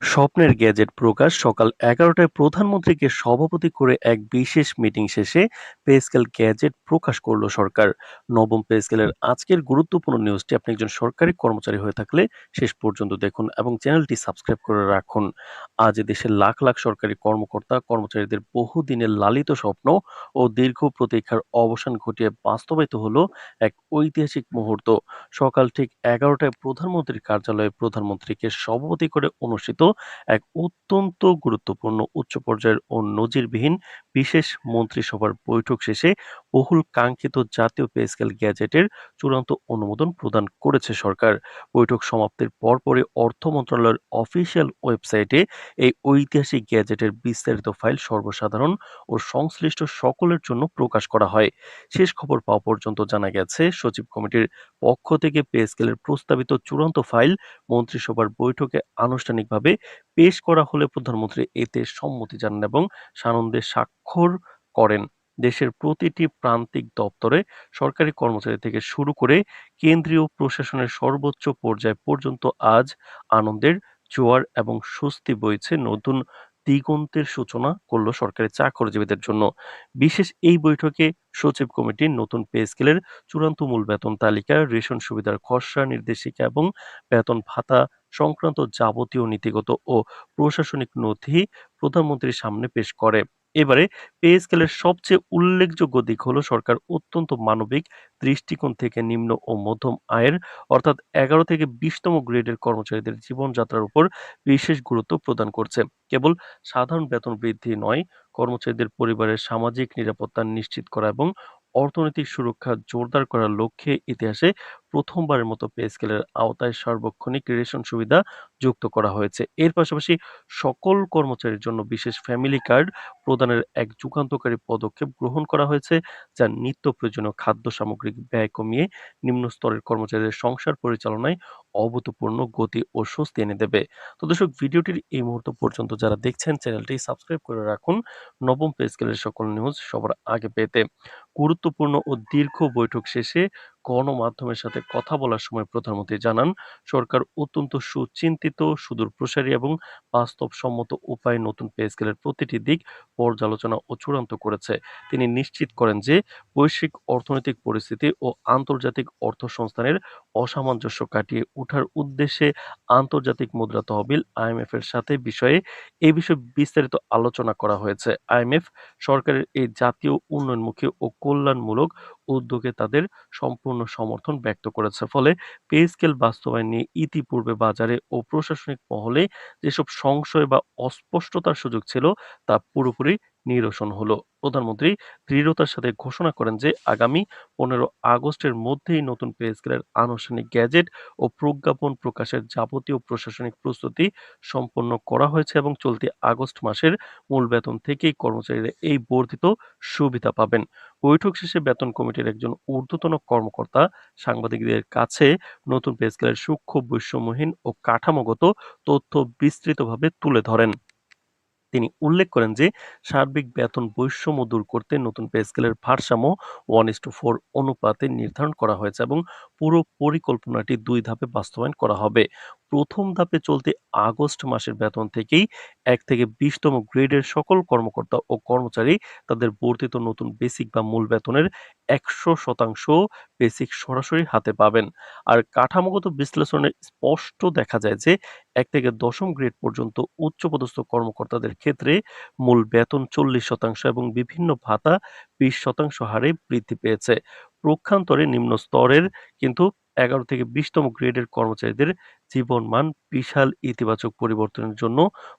স্বপ্নের গ্যাজেট প্রকাশ সকাল ১১টায় প্রধানমন্ত্রীকে সভাপতি করে এক বিশেষ মিটিং শেষে পে স্কেল গ্যাজেট প্রকাশ করল সরকার। নবম পে স্কেলের আজকের গুরুত্বপূর্ণ নিউজটি আপনি একজন সরকারি কর্মচারী হয়ে থাকলে শেষ পর্যন্ত দেখুন এবং চ্যানেলটি সাবস্ক্রাইব করে রাখুন। আজ দেশের লাখ লাখ সরকারি কর্মকর্তা কর্মচারীদের বহুদিনের লালিত স্বপ্ন ও দীর্ঘ প্রতীক্ষার অবসান ঘটিয়ে বাস্তবায়িত হলো এক ঐতিহাসিক মুহূর্ত। সকাল ঠিক ১১টায় প্রধানমন্ত্রীর কার্যালয়ে প্রধানমন্ত্রীকে সভাপতি করে অনুষ্ঠিত এক অত্যন্ত গুরুত্বপূর্ণ উচ্চ পর্যায়ের ও নজিরবিহীন বিশেষ মন্ত্রিসভার বৈঠক শেষে বহুল কাঙ্ক্ষিত জাতীয় পে স্কেল গ্যাজেটের চূড়ান্ত অনুমোদন প্রদান করেছে সরকার। বৈঠক সমাপ্তির পরপরই অর্থ মন্ত্রণালয়ের অফিসিয়াল ওয়েবসাইটে এই ঐতিহাসিক গ্যাজেটের বিস্তারিত ফাইল সর্বসাধারণ ও সংশ্লিষ্ট সকলের জন্য প্রকাশ করা হয়। শেষ খবর পাওয়া পর্যন্ত জানা গেছে, সচিব কমিটির পক্ষ থেকে পে স্কেলের প্রস্তাবিত চূড়ান্ত ফাইল মন্ত্রিসভার বৈঠকে আনুষ্ঠানিকভাবে পেশ করা হলে প্রধানমন্ত্রী এতে সম্মতি জানান এবং সানন্দে স্বাক্ষর করেন। দেশের প্রতিটি প্রান্তিক দপ্তরে সরকারি কর্মচারী থেকে শুরু করে কেন্দ্রীয় প্রশাসনের সর্বোচ্চ পর্যায় পর্যন্ত আজ আনন্দের জোয়ার এবং স্বস্তি বইছে। নতুন দিগন্তের সূচনা করল সরকারি চাকরিজীবীদের জন্য। বিশেষ এই বৈঠকে সচিব কমিটির নতুন পে স্কেলের চূড়ান্ত মূল বেতন তালিকা, রেশন সুবিধার খসড়া নির্দেশিকা এবং বেতন ভাতা সংক্রান্ত যাবতীয় নীতিগত ও প্রশাসনিক নথি প্রধানমন্ত্রীর সামনে পেশ করে। এবারে পে স্কেলের সবচেয়ে উল্লেখযোগ্য দিক হলো সরকার অত্যন্ত মানবিক দৃষ্টিকোণ থেকে নিম্ন ও মধ্যম আয়ের অর্থাৎ ১১ থেকে ২০তম গ্রেডের কর্মচারীদের জীবনযাত্রার উপর বিশেষ গুরুত্ব প্রদান করছে। কেবল সাধারণ বেতন বৃদ্ধি নয়, কর্মচারীদের পরিবারের সামাজিক নিরাপত্তা নিশ্চিত করা এবং অর্থনৈতিক সুরক্ষা জোরদার করার লক্ষ্যে ইতিহাসে প্রথমবারের মতো পে স্কেলের আওতায় সার্বক্ষণিক রেশন সুবিধা যুক্ত করা হয়েছে। এর পাশাপাশি সকল কর্মচারীর জন্য বিশেষ ফ্যামিলি কার্ড প্রদানের এক যুগান্তকারী পদক্ষেপ গ্রহণ করা হয়েছে, যা নিত্য প্রয়োজনীয় খাদ্য সামগ্রিক ব্যয় কমিয়ে নিম্ন স্তরের কর্মচারীদের সংসার পরিচালনায় অভূতপূর্ণ গতি ও স্বস্তি এনে দেবে। তো দর্শক, ভিডিওটির এই মুহূর্ত পর্যন্ত যারা দেখছেন চ্যানেলটি সাবস্ক্রাইব করে রাখুন নবম পে স্কেলের সকল নিউজ সবার আগে পেতে। গুরুত্বপূর্ণ ও দীর্ঘ বৈঠক শেষে গণমাধ্যমের সাথে কথা বলার সময় প্রধানমন্ত্রী জানান, সরকার অত্যন্ত সুচিন্তিত, সুদূরপ্রসারী এবং বাস্তবসম্মত উপায়ে নতুন পে স্কেলের প্রতিটি দিক পর্যালোচনা ও চূড়ান্ত করেছে। তিনি নিশ্চিত করেন যে বৈশ্বিক অর্থনৈতিক পরিস্থিতি ও আন্তর্জাতিক অর্থ সংস্থানের অসামঞ্জস্য কাটিয়ে ওঠার উদ্দেশ্যে আন্তর্জাতিক মুদ্রা তহবিল আইএমএফ এর সাথে এই বিষয়ে বিস্তারিত আলোচনা করা হয়েছে। আইএমএফ সরকারের এই জাতীয় উন্নয়নমুখী ও কল্যাণমূলক উদ্যোগে তাদের সম্পূর্ণ সমর্থন ব্যক্ত করেছে। ফলে পে স্কেল বাস্তবায়ন নিয়ে ইতিপূর্বে বাজারে ও প্রশাসনিক মহলে যেসব সংশয় বা অস্পষ্টতার সুযোগ ছিল তা পুরোপুরি নিরসন হলো। প্রধানমন্ত্রী দৃঢ়তার সাথে ঘোষণা করেন যে আগামী 15 আগস্টের মধ্যেই নতুন পে স্কেলের আনুষ্ঠানিক গ্যাজেট ও প্রজ্ঞাপন প্রকাশের যাবতীয় প্রশাসনিক প্রস্তুতি সম্পন্ন করা হয়েছে এবং চলতি আগস্ট মাসের মূল বেতন থেকেই কর্মচারীরা এই বর্ধিত সুবিধা পাবেন। বৈঠক শেষে বেতন কমিটির একজন ঊর্ধ্বতন কর্মকর্তা সাংবাদিকদের কাছে নতুন পে স্কেলের সূক্ষ্ম বৈষম্যহীন ও কাঠামোগত তথ্য বিস্তৃতভাবে তুলে ধরেন। তিনি উল্লেখ করেন যে সার্বিক বেতন বৈষম্য দূর করতে নতুন পে স্কেলের ভারসাম্য 1:4 অনুপাতে নির্ধারণ করা হয়েছে এবং পুরো পরিকল্পনাটি 2 ধাপে বাস্তবায়ন করা হবে। প্রথম ধাপে চলতি আগস্ট মাসের বেতন থেকেই 1 থেকে 20তম গ্রেডের সকল কর্মকর্তা ও কর্মচারী তাদের বর্ধিত নতুন বেসিক বা মূল বেতনের 100% বেসিক সরাসরি হাতে পাবেন। আর কাঠামোগত বিশ্লেষণে স্পষ্ট দেখা যায় যে 1 থেকে 10ম গ্রেড পর্যন্ত উচ্চপদস্থ কর্মকর্তাদের ক্ষেত্রে মূল বেতন 40% এবং বিভিন্ন ভাতা 20% হারে বৃদ্ধি পেয়েছে। পক্ষান্তরে নিম্ন স্তরের কিন্তু ১১ থেকে 20তম গ্রেডের কর্মচারীদের জীবনমান বিশাল ইতিবাচক পরিবর্তনের জন্য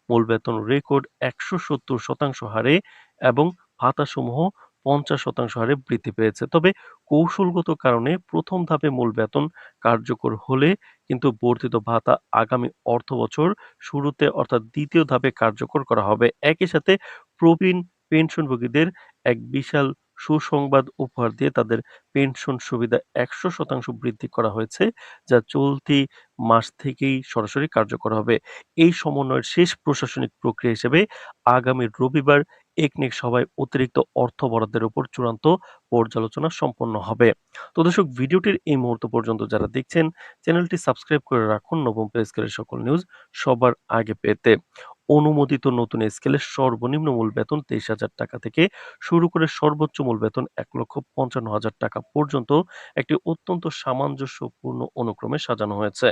মূল বেতন রেকর্ড ১৭০% হারে এবং ভাতাসমূহ 50% হারে বৃদ্ধি পেয়েছে। তবে কৌশলগত কারণে প্রথম ধাপে মূল বেতন কার্যকর হলে কিন্তু বর্ধিত ভাতা আগামী অর্থবছর শুরুতে অর্থাৎ দ্বিতীয় ধাপে কার্যকর করা হবে। একই সাথে প্রবীণ পেনশনভোগীদের এক বিশাল সুসংবাদ উপহার দিয়ে তাদের পেনশন সুবিধা ১০০% বৃদ্ধি করা হয়েছে, যা চলতি মাস থেকেই সরাসরি কার্যকর হবে। এই সমন্বয়ের শেষ প্রশাসনিক প্রক্রিয়া হিসেবে আগামী রবিবার একনেক সভায় অতিরিক্ত অর্থ বরাদ্দের উপর চূড়ান্ত পর্যালোচনা সম্পন্ন হবে। তো দর্শক, ভিডিওটির এই মুহূর্ত পর্যন্ত যারা দেখছেন, চ্যানেলটি সাবস্ক্রাইব করে রাখুন নবম পে স্কেলের সকল নিউজ সবার আগে পেতে। অনুমোদিত নতুন স্কেলের সর্বনিম্ন মূল বেতন 23,000 টাকা থেকে শুরু করে সর্বোচ্চ মূল বেতন 1,55,000 টাকা পর্যন্ত একটি অত্যন্ত সামঞ্জস্যপূর্ণ অনুক্রমে সাজানো হয়েছে।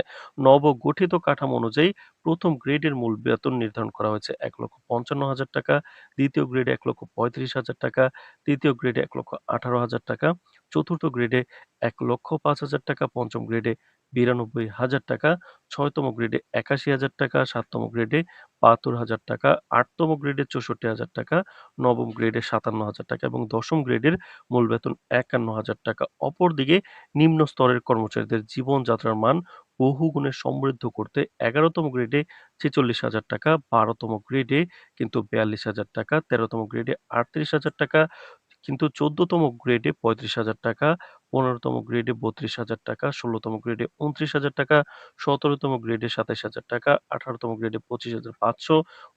নবগঠিত কাঠামো অনুযায়ী প্রথম গ্রেডের মূল বেতন নির্ধারণ করা হয়েছে 1,55,000 টাকা, দ্বিতীয় গ্রেডে 1,35,000 টাকা, তৃতীয় গ্রেডে 1,18,000 টাকা, চতুর্থ গ্রেডে 1,05,000 টাকা, পঞ্চম গ্রেডে 92,000 টাকা, ছয়তম গ্রেডে 81,000 টাকা, সাততম গ্রেডে 72,000 টাকা, আটতম গ্রেডে 64,000 টাকা, নবম গ্রেডে 57,000 টাকা এবং দশম গ্রেডের মূল বেতন 51,000 টাকা। অপরদিকে নিম্ন স্তরের কর্মচারীদের জীবনযাত্রার মান বহুগুণে সমৃদ্ধ করতে 11তম গ্রেডে 46,000 টাকা, 12তম গ্রেডে কিন্তু 42,000 টাকা, 13তম গ্রেডে 38,000 টাকা, কিন্তু 14তম গ্রেডে 35,000 টাকা, 15তম গ্রেডে 32,000 টাকা, 16তম গ্রেডে 29,000 টাকা, 17তম গ্রেডে 27,000 টাকা, 18তম গ্রেডে 25,500,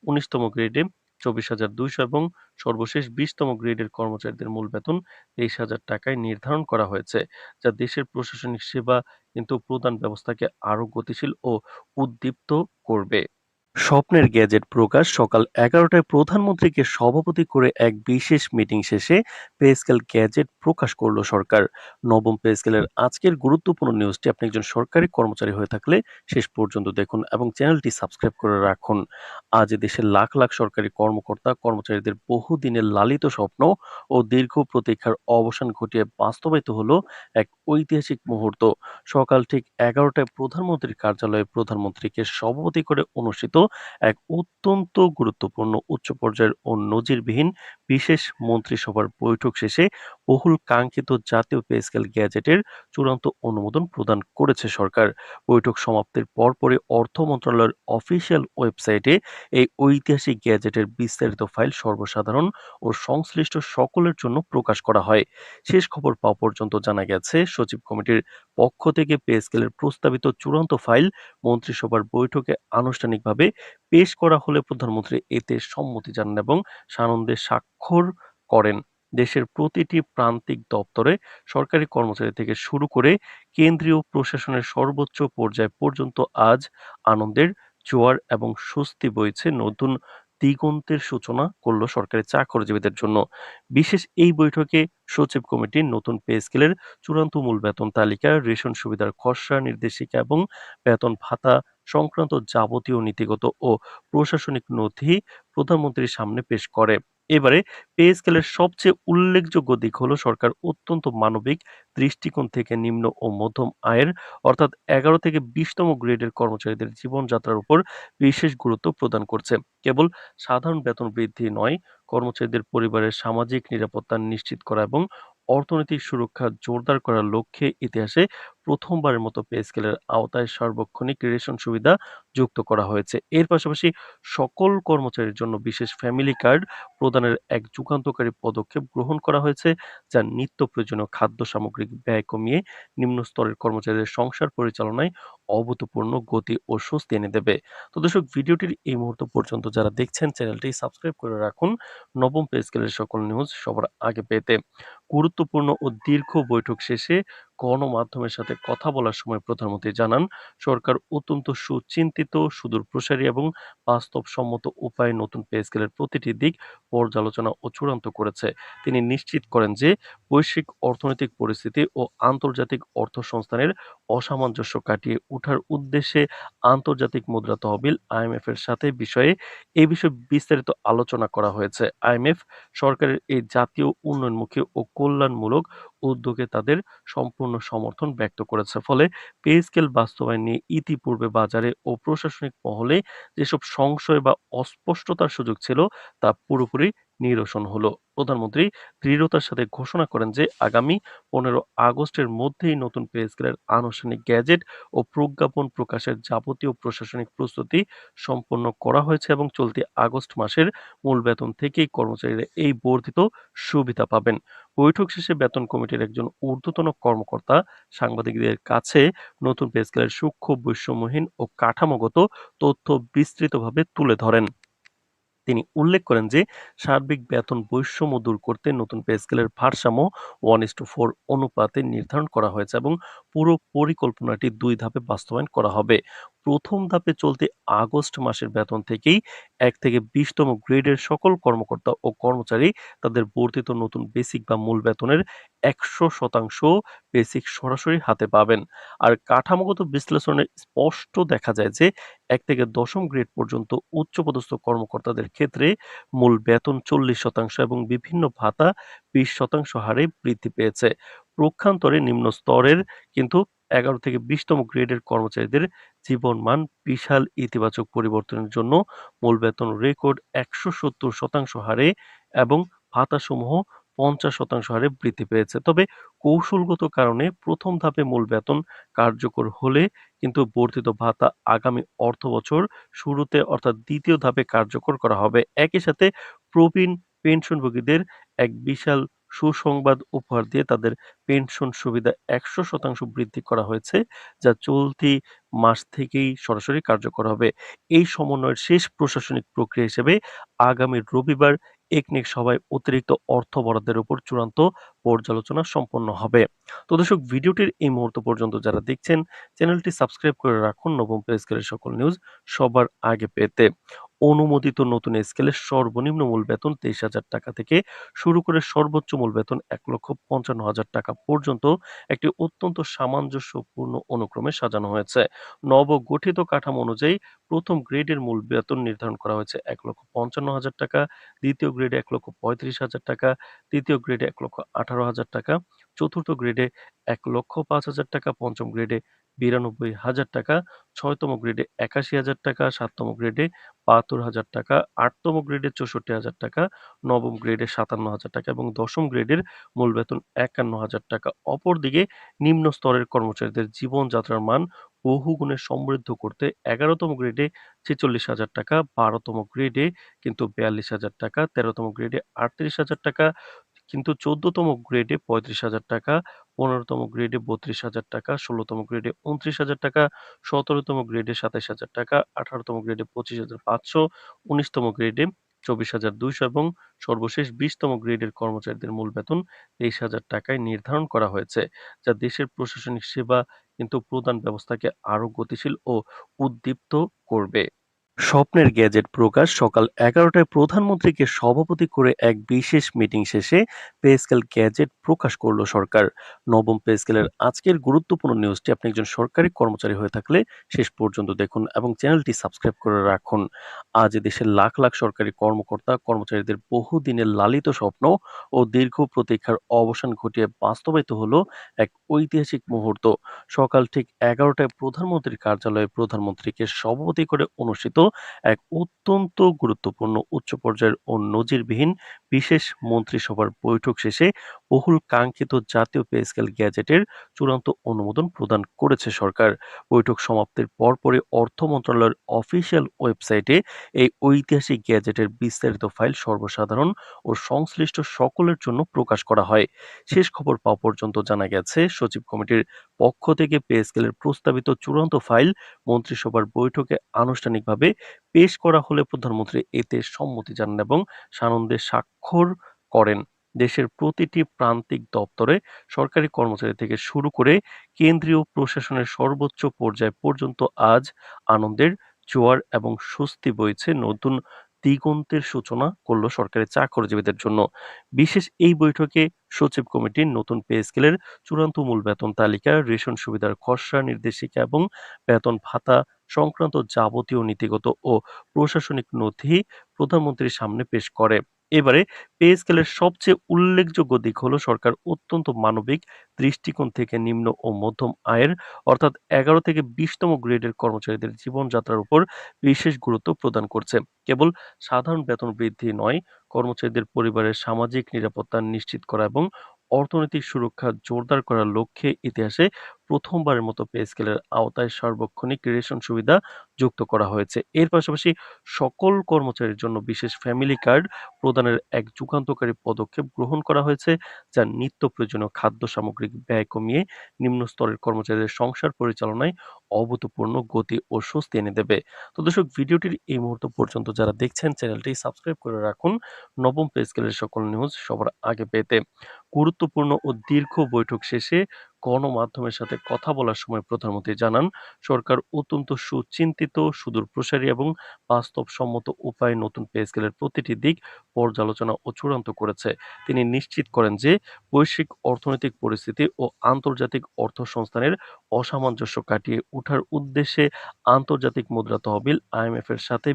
19তম গ্রেডে 24,200 এবং সর্বশেষ 20তম গ্রেডের কর্মচারীদের মূল বেতন 23,000 টাকায় নির্ধারণ করা হয়েছে, যা দেশের প্রশাসনিক সেবা কিন্তু প্রদান ব্যবস্থাকে আরও গতিশীল ও উদ্দীপ্ত করবে। স্বপ্নের গ্যাজেট প্রকাশ সকাল 11টায় প্রধানমন্ত্রীকে সভাপতি করে এক বিশেষ মিটিং শেষে পে স্কেল গ্যাজেট প্রকাশ করল সরকার। নবম পে স্কেলের আজকের গুরুত্বপূর্ণ নিউজটি আপনি একজন সরকারি কর্মচারী হয়ে থাকলে শেষ পর্যন্ত দেখুন এবং চ্যানেলটি সাবস্ক্রাইব করে রাখুন। আজ দেশের লাখ লাখ সরকারি কর্মকর্তা কর্মচারীদের বহুদিনের লালিত স্বপ্ন ও দীর্ঘ প্রতীক্ষার অবসান ঘটিয়ে বাস্তবায়িত হলো এক ঐতিহাসিক মুহূর্ত। সকাল ঠিক 11টায় প্রধানমন্ত্রীর কার্যালয়ে প্রধানমন্ত্রীকে সভাপতি করে অনুষ্ঠিত এক অত্যন্ত গুরুত্বপূর্ণ উচ্চ পর্যায়ের ও নজিরবিহীন বিশেষ মন্ত্রিসভার বৈঠক শেষে বহুল কাঙ্ক্ষিত জাতীয় পে স্কেল গ্যাজেটের চূড়ান্ত অনুমোদন প্রদান করেছে সরকার। বৈঠক সমাপ্তির পরপরই অর্থ মন্ত্রণালয়ের অফিসিয়াল ওয়েবসাইটে এই ঐতিহাসিক গ্যাজেটের বিস্তারিত ফাইল সর্বসাধারণ ও সংশ্লিষ্ট সকলের জন্য প্রকাশ করা হয়। শেষ খবর পাওয়া পর্যন্ত জানা গেছে, সচিব কমিটির পক্ষ থেকে পে স্কেলের প্রস্তাবিত চূড়ান্ত ফাইল মন্ত্রিসভার বৈঠকে আনুষ্ঠানিকভাবে পেশ করা হলে প্রধানমন্ত্রী এতে সম্মতি জানান এবং সানন্দে স্বাক্ষর করেন। দেশের প্রতিটি প্রান্তিক দপ্তরে সরকারি কর্মচারী থেকে শুরু করে কেন্দ্রীয় প্রশাসনের সর্বোচ্চ পর্যায় পর্যন্ত আজ আনন্দের জোয়ার এবং স্বস্তি বইছে। নতুন দিগন্তের সূচনা করল সরকারি চাকরিজীবীদের জন্য। বিশেষ এই বৈঠকে সচিব কমিটি নতুন পে স্কেলের চূড়ান্ত মূল বেতন তালিকা, রেশন সুবিধার খসড়া নির্দেশিকা এবং বেতন ভাতা সংক্রান্ত যাবতীয় নীতিগত ও প্রশাসনিক নথি প্রধানমন্ত্রীর সামনে পেশ করে। এবারে পে স্কেলের সবচেয়ে উল্লেখযোগ্য দিক হলো সরকার অত্যন্ত মানবিক দৃষ্টিকোণ থেকে নিম্ন ও মধ্যম আয়ের অর্থাৎ 11 থেকে 20তম গ্রেডের কর্মচারীদের জীবনযাত্রার উপর বিশেষ গুরুত্ব প্রদান করছে। কেবল সাধারণ বেতন বৃদ্ধি নয়, কর্মচারীদের পরিবারের সামাজিক নিরাপত্তা নিশ্চিত করা এবং অর্থনৈতিক সুরক্ষা জোরদার করার লক্ষ্যে ইতিহাসে প্রথমবারের মতো পে স্কেলের আওতায় সার্বক্ষণিক রেশন সুবিধা যুক্ত করা হয়েছে। এর পাশাপাশি সকল কর্মচারীর জন্য বিশেষ ফ্যামিলি কার্ড প্রদানের এক যুগান্তকারী পদক্ষেপ গ্রহণ করা হয়েছে, যা নিত্য প্রয়োজনীয় খাদ্য সামগ্রিক ব্যয় কমিয়ে নিম্ন স্তরের কর্মচারীদের সংসার পরিচালনায় অভূতপূর্ণ গতি ও স্বস্তি এনে দেবে। তো দর্শক, ভিডিওটির এই মুহূর্ত পর্যন্ত যারা দেখছেন, চ্যানেলটি সাবস্ক্রাইব করে রাখুন নবম পে স্কেলের সকল নিউজ সবার আগে পেতে। গুরুত্বপূর্ণ ও দীর্ঘ বৈঠক শেষে গণমাধ্যমের সাথে কথা বলার সময় প্রধানমন্ত্রী জানান, সরকার অত্যন্ত সুচিন্তিত, সুদূরপ্রসারী এবং বাস্তবসম্মত উপায়ে নতুন পে স্কেলের প্রতিটি দিক পর্যালোচনা ও চূড়ান্ত করেছে। তিনি নিশ্চিত করেন যে বৈশ্বিক অর্থনৈতিক পরিস্থিতি ও আন্তর্জাতিক অর্থসংস্থানের অসামঞ্জস্য কাটিয়ে ওঠার উদ্দেশ্যে আন্তর্জাতিক মুদ্রা তহবিল IMF এর সাথে এই বিষয়ে বিস্তারিত আলোচনা করা হয়েছে। IMF সরকারের এই জাতীয় উন্নয়নমুখী ও কল্যাণমূলক উদ্যোগে তাদের সম্পূর্ণ সমর্থন ব্যক্ত করেছে। ফলে পে স্কেল বাস্তবায়ন নিয়ে ইতিপূর্বে বাজারে ও প্রশাসনিক মহলে যেসব সংশয় বা অস্পষ্টতার সুযোগ ছিল, তা পুরোপুরি নিরসন হলো। প্রধানমন্ত্রী দৃঢ়তার সাথে ঘোষণা করেন যে আগামী 15 আগস্টের মধ্যেই নতুন পে স্কেলের আনুষ্ঠানিক গ্যাজেট ও প্রজ্ঞাপন প্রকাশের যাবতীয় প্রশাসনিক প্রস্তুতি সম্পন্ন করা হয়েছে এবং চলতি আগস্ট মাসের মূল বেতন থেকেই কর্মচারীরা এই বর্ধিত সুবিধা পাবেন। বৈঠক শেষে বেতন কমিটির একজন ঊর্ধ্বতন কর্মকর্তা সাংবাদিকদের কাছে নতুন পে স্কেলের সূক্ষ্ম, বৈষম্যহীন ও কাঠামোগত তথ্য বিস্তৃতভাবে তুলে ধরেন। তিনি উল্লেখ করেন যে সার্বিক বেতন বৈষম্য দূর করতে নতুন পে স্কেলের ভারসাম্য 1:4 অনুপাতে নির্ধারণ করা হয়েছে এবং পুরো পরিকল্পনাটি 2 ধাপে বাস্তবায়ন করা হবে। প্রথম ধাপে চলতি আগস্ট মাসের বেতন থেকেই 1 থেকে 20তম গ্রেডের সকল কর্মকর্তা ও কর্মচারী তাদের বর্ধিত নতুন বেসিক বা মূল বেতনের 100% বেসিক সরাসরি হাতে পাবেন। আর কাঠামোগত বিশ্লেষণে স্পষ্ট দেখা যায় যে 1 থেকে 10ম গ্রেড পর্যন্ত উচ্চপদস্থ কর্মকর্তাদের ক্ষেত্রে মূল বেতন 40% এবং বিভিন্ন ভাতা 20% হারে বৃদ্ধি পেয়েছে। পক্ষান্তরে নিম্ন স্তরের কিন্তু 11 থেকে 20তম গ্রেডের কর্মচারীদের জীবনমান বিশাল ইতিবাচক পরিবর্তনের জন্য মূল বেতন রেকর্ড 170% হারে এবং ভাতাসমূহ 50% হারে বৃদ্ধি পেয়েছে। তবে কৌশলগত কারণে প্রথম ধাপে মূল বেতন কার্যকর হলে কিন্তু বর্ধিত ভাতা আগামী অর্থবছর শুরুতে অর্থাৎ দ্বিতীয় ধাপে কার্যকর করা হবে। একই সাথে প্রবীণ পেনশনভোগীদের এক বিশাল সুসংবাদ উপহার দিয়ে তাদের পেনশন সুবিধা 100% বৃদ্ধি করা হয়েছে, যা চলতি মাস থেকেই সরাসরি কার্যকর হবে। এই সমন্বয়ের শেষ প্রশাসনিক প্রক্রিয়া হিসেবে আগামী রবিবার একনেক সভায় অতিরিক্ত অর্থ বরাদ্দের উপর চূড়ান্ত পর্যালোচনা সম্পন্ন হবে। তো দর্শক, ভিডিওটির এই মুহূর্ত পর্যন্ত যারা দেখছেন, চ্যানেলটি সাবস্ক্রাইব করে রাখুন নবম পে স্কেলের সকল নিউজ সবার আগে পেতে। অনুমোদিত নতুন স্কেলের সর্বনিম্ন মূল বেতন 23,000 টাকা থেকে শুরু করে সর্বোচ্চ মূল বেতন 1,55,000 টাকা পর্যন্ত একটি অত্যন্ত সামঞ্জস্যপূর্ণ অনুক্রমে সাজানো হয়েছে। নবগঠিত কাঠামো অনুযায়ী প্রথম গ্রেডের মূল বেতন নির্ধারণ করা হয়েছে 1,55,000 টাকা, দ্বিতীয় গ্রেডে 1,35,000 টাকা, তৃতীয় গ্রেডে 1,18,000 টাকা, চতুর্থ গ্রেডে 1,05,000 টাকা, পঞ্চম গ্রেডে 92,000 টাকা, ছয়তম গ্রেডে 81,000 টাকা, সাততম গ্রেডে 72,000 টাকা, আটতম গ্রেডে 64,000 টাকা, নবম গ্রেডে 57,000 টাকা এবং দশম গ্রেডের মূল বেতন 51,000 টাকা। অপরদিকে নিম্ন স্তরের কর্মচারীদের জীবনযাত্রার মান বহুগুণে সমৃদ্ধ করতে 11তম গ্রেডে 46,000 টাকা, 12তম গ্রেডে কিন্তু 42,000 টাকা, 13তম গ্রেডে 38,000 টাকা, কিন্তু 14তম গ্রেডে 35,000 টাকা, 15তম গ্রেডে 32,000 টাকা, 16তম গ্রেডে 29,000 টাকা, 17তম গ্রেডে 27,000 টাকা, 18তম গ্রেডে 25,500, 19তম গ্রেডে 24,200 এবং সর্বশেষ 20তম গ্রেডের কর্মচারীদের মূল বেতন 23,000 টাকায় নির্ধারণ করা হয়েছে, যা দেশের প্রশাসনিক সেবা কিন্তু প্রদান ব্যবস্থাকে আরও গতিশীল ও উদ্দীপ্ত করবে। স্বপ্নের গ্যাজেট প্রকাশ সকাল 11টায় প্রধানমন্ত্রীকে সভাপতি করে এক বিশেষ মিটিং শেষে পে স্কেল গ্যাজেট প্রকাশ করল সরকার। নবম পে স্কেলের আজকের গুরুত্বপূর্ণ নিউজটি আপনি একজন সরকারি কর্মচারী হয়ে থাকলে শেষ পর্যন্ত দেখুন এবং চ্যানেলটি সাবস্ক্রাইব করে রাখুন। আজ দেশের লাখ লাখ সরকারি কর্মকর্তা কর্মচারীদের বহুদিনের লালিত স্বপ্ন ও দীর্ঘ প্রতীক্ষার অবসান ঘটিয়ে বাস্তবায়িত হলো এক ঐতিহাসিক মুহূর্ত। সকাল ঠিক 11টায় প্রধানমন্ত্রীর কার্যালয়ে প্রধানমন্ত্রীকে সভাপতি করে অনুষ্ঠিত এক অত্যন্ত গুরুত্বপূর্ণ উচ্চ পর্যায়ের ও নজিরবিহীন বিশেষ মন্ত্রিসভার বৈঠক শেষে বহুল কাঙ্ক্ষিত জাতীয় পে স্কেল গ্যাজেটের চূড়ান্ত অনুমোদন প্রদান করেছে সরকার। বৈঠক সমাপ্তির পরপরই অর্থ মন্ত্রণালয়ের অফিসিয়াল ওয়েবসাইটে এই ঐতিহাসিক গ্যাজেটের বিস্তারিত ফাইল সর্বসাধারণ ও সংশ্লিষ্ট সকলের জন্য প্রকাশ করা হয়। শেষ খবর পাওয়া পর্যন্ত জানা গেছে, সচিব কমিটির পক্ষ থেকে পে স্কেলের প্রস্তাবিত চূড়ান্ত ফাইল মন্ত্রিসভার বৈঠকে আনুষ্ঠানিকভাবে পেশ করা হলে প্রধানমন্ত্রী এতে সম্মতি জানান এবং সানন্দে স্বাক্ষর করেন। দেশের প্রতিটি প্রান্তিক দপ্তরে সরকারি কর্মচারী থেকে শুরু করে কেন্দ্রীয় প্রশাসনের সর্বোচ্চ পর্যায় পর্যন্ত আজ আনন্দের জোয়ার এবং স্বস্তি বইছে। নতুন দিগন্তের সূচনা করল সরকারি চাকরিজীবীদের জন্য। বিশেষ এই বৈঠকে সচিব কমিটির নতুন পে স্কেলের চূড়ান্ত মূল বেতন তালিকা, রেশন সুবিধার খসড়া নির্দেশিকা এবং বেতন ভাতা সংক্রান্ত যাবতীয় নীতিগত ও প্রশাসনিক নথি প্রধানমন্ত্রীর সামনে পেশ করে। এবারে পে স্কেলের সবচেয়ে উল্লেখযোগ্য দিক হলো সরকার অত্যন্ত মানবিক দৃষ্টিকোণ থেকে নিম্ন ও মধ্যম আয়ের অর্থাৎ 11 থেকে 20তম গ্রেডের কর্মচারীদের জীবনযাত্রার উপর বিশেষ গুরুত্ব প্রদান করছে। কেবল সাধারণ বেতন বৃদ্ধি নয়, কর্মচারীদের পরিবারের সামাজিক নিরাপত্তা নিশ্চিত করা এবং অর্থনৈতিক সুরক্ষা জোরদার করার লক্ষ্যে ইতিহাসে প্রথমবারের মতো পে স্কেলের আওতায় সার্বক্ষণিক রেশন সুবিধা যুক্ত করা হয়েছে। এর পাশাপাশি সকল কর্মচারীর জন্য বিশেষ ফ্যামিলি কার্ড প্রদানের এক যুগান্তকারী পদক্ষেপ গ্রহণ করা হয়েছে, যা নিত্য প্রয়োজনীয় খাদ্য সামগ্রিক ব্যয় কমিয়ে নিম্ন স্তরের কর্মচারীদের সংসার পরিচালনায় অভূতপূর্ণ গতি ও স্বস্তি এনে দেবে। তো দর্শক, ভিডিওটির এই মুহূর্ত পর্যন্ত যারা দেখছেন, চ্যানেলটি সাবস্ক্রাইব করে রাখুন নবম পে স্কেলের সকল নিউজ সবার আগে পেতে। গুরুত্বপূর্ণ ও দীর্ঘ বৈঠক শেষে গণমাধ্যমের সাথে কথা বলার সময় প্রধানমন্ত্রী জানান, সরকার অত্যন্ত সুচিন্তিত, সুদূর প্রসারী এবং বাস্তবসম্মত উপায়ে নতুন পে স্কেলের প্রতিটি দিক পর্যালোচনা ও চূড়ান্ত করেছে। তিনি নিশ্চিত করেন যে বৈশ্বিক অর্থনৈতিক পরিস্থিতি ও আন্তর্জাতিক অর্থ সংস্থানের অসামঞ্জস্য কাটিয়ে ওঠার উদ্দেশ্যে আন্তর্জাতিক মুদ্রা তহবিল IMF এর সাথে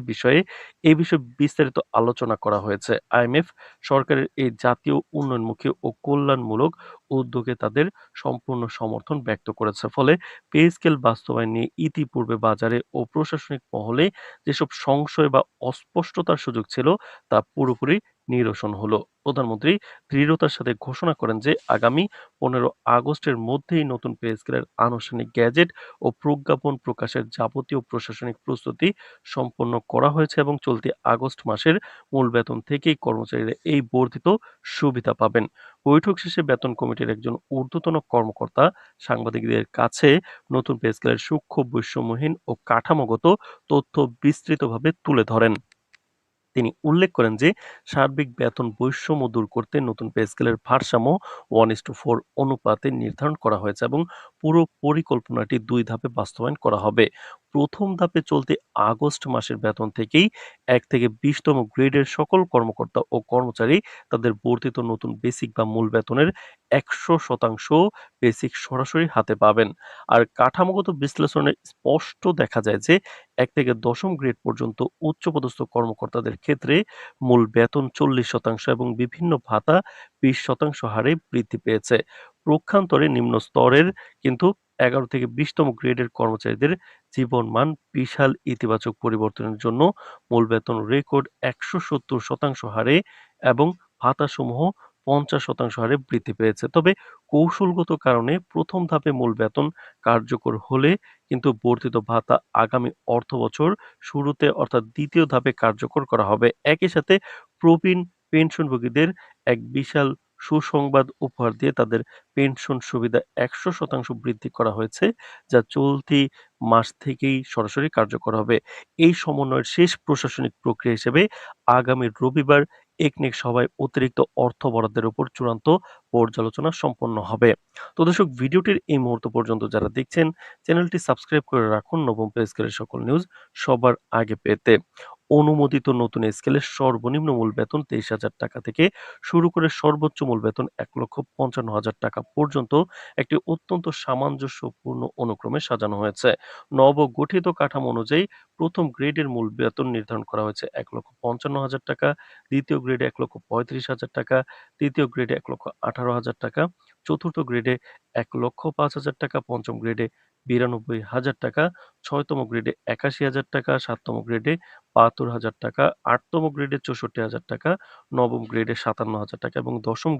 এই বিষয়ে বিস্তারিত আলোচনা করা হয়েছে। IMF সরকারের এই জাতীয় উন্নয়নমুখী ও কল্যাণমূলক উদ্যোগে তাদের সম্পূর্ণ সমর্থন ব্যক্ত করেছে। ফলে পে স্কেল বাস্তবায়ন নিয়ে ইতিপূর্বে বাজারে ও প্রশাসনিক মহলে যেসব সংশয় বা অস্পষ্টতার সুযোগ ছিল, তা পুরোপুরি নিরসন হলো। প্রধানমন্ত্রী দৃঢ়তার সাথে ঘোষণা করেন যে আগামী 15 আগস্টের মধ্যেই নতুন পে স্কেলের আনুষ্ঠানিক গ্যাজেট ও প্রজ্ঞাপন প্রকাশের যাবতীয় প্রশাসনিক প্রস্তুতি সম্পন্ন করা হয়েছে এবং চলতি আগস্ট মাসের মূল বেতন থেকেই কর্মচারীরা এই বর্ধিত সুবিধা পাবেন। বৈঠক শেষে বেতন কমিটির একজন ঊর্ধ্বতন কর্মকর্তা সাংবাদিকদের কাছে নতুন পে স্কেলের সূক্ষ্ম বৈষম্যহীন ও কাঠামোগত তথ্য বিস্তৃতভাবে তুলে ধরেন। তিনি উল্লেখ করেন যে সার্বিক বেতন বৈষম্য দূর করতে নতুন পে স্কেলের ভারসাম্য 1:4 অনুপাতে নির্ধারণ করা হয়েছে এবং পুরো পরিকল্পনাটি 2 ধাপে বাস্তবায়ন করা হবে। প্রথম ধাপে চলতি আগস্ট মাসের বেতন থেকেই 1 থেকে 20তম গ্রেডের সকল কর্মকর্তা ও কর্মচারী তাদের বর্ধিত নতুন বেসিক বা মূল বেতনের 100% বেসিক সরাসরি হাতে পাবেন। আর কাঠামোগত বিশ্লেষণে স্পষ্ট দেখা যায় যে 1 থেকে 10ম গ্রেড পর্যন্ত উচ্চপদস্থ কর্মকর্তাদের ক্ষেত্রে মূল বেতন 40% এবং বিভিন্ন ভাতা 20% হারে বৃদ্ধি পেয়েছে। পক্ষান্তরে নিম্ন স্তরের কিন্তু 11 থেকে 20তম গ্রেডের কর্মচারীদের জীবনমান বিশাল ইতিবাচক পরিবর্তনের জন্য মূল বেতন রেকর্ড 170% হারে এবং ভাতাসমূহ 50% হারে বৃদ্ধি পেয়েছে। তবে কৌশলগত কারণে প্রথম ধাপে মূল বেতন কার্যকর হলে কিন্তু বর্ধিত ভাতা আগামী অর্থবছর শুরুতে অর্থাৎ দ্বিতীয় ধাপে কার্যকর করা হবে। একই সাথে প্রবীণ পেনশনভোগীদের এক বিশাল সুসংবাদ উপহার দিয়ে তাদের পেনশন সুবিধা 100% বৃদ্ধি করা হয়েছে, যা চলতি মাস থেকেই সরাসরি কার্যকর হবে। এই সমন্বয়ের শেষ প্রশাসনিক প্রক্রিয়া হিসেবে আগামী রবিবার একনেক সভায় অতিরিক্ত অর্থ বরাদ্দের উপর চূড়ান্ত পর্যালোচনা সম্পন্ন হবে। তো দর্শক, ভিডিওটির এই মুহূর্ত পর্যন্ত যারা দেখছেন, চ্যানেলটি সাবস্ক্রাইব করে রাখুন নবম পে স্কেলের সকল নিউজ সবার আগে পেতে। অনুমোদিত নতুন স্কেলের সর্বনিম্ন মূল বেতন 23,000 টাকা থেকে শুরু করে সর্বোচ্চ মূল বেতন 1,55,000 টাকা পর্যন্ত একটি অত্যন্ত সামঞ্জস্যপূর্ণ অনুক্রমে সাজানো হয়েছে। নবগঠিত কাঠামো অনুযায়ী প্রথম গ্রেডের মূল বেতন নির্ধারণ করা হয়েছে 1,55,000 টাকা, দ্বিতীয় গ্রেডে 1,35,000 টাকা, তৃতীয় গ্রেডে 1,18,000 টাকা, চতুর্থ গ্রেডে 1,05,000 টাকা, পঞ্চম গ্রেডে 92,000 টাকা, 6তম গ্রেডে 81,000 টাকা, 7তম গ্রেডে 72,000 টাকা, 8তম গ্রেডে 64,000 টাকা, নবম গ্রেডে 57,000 টাকা এবং দশম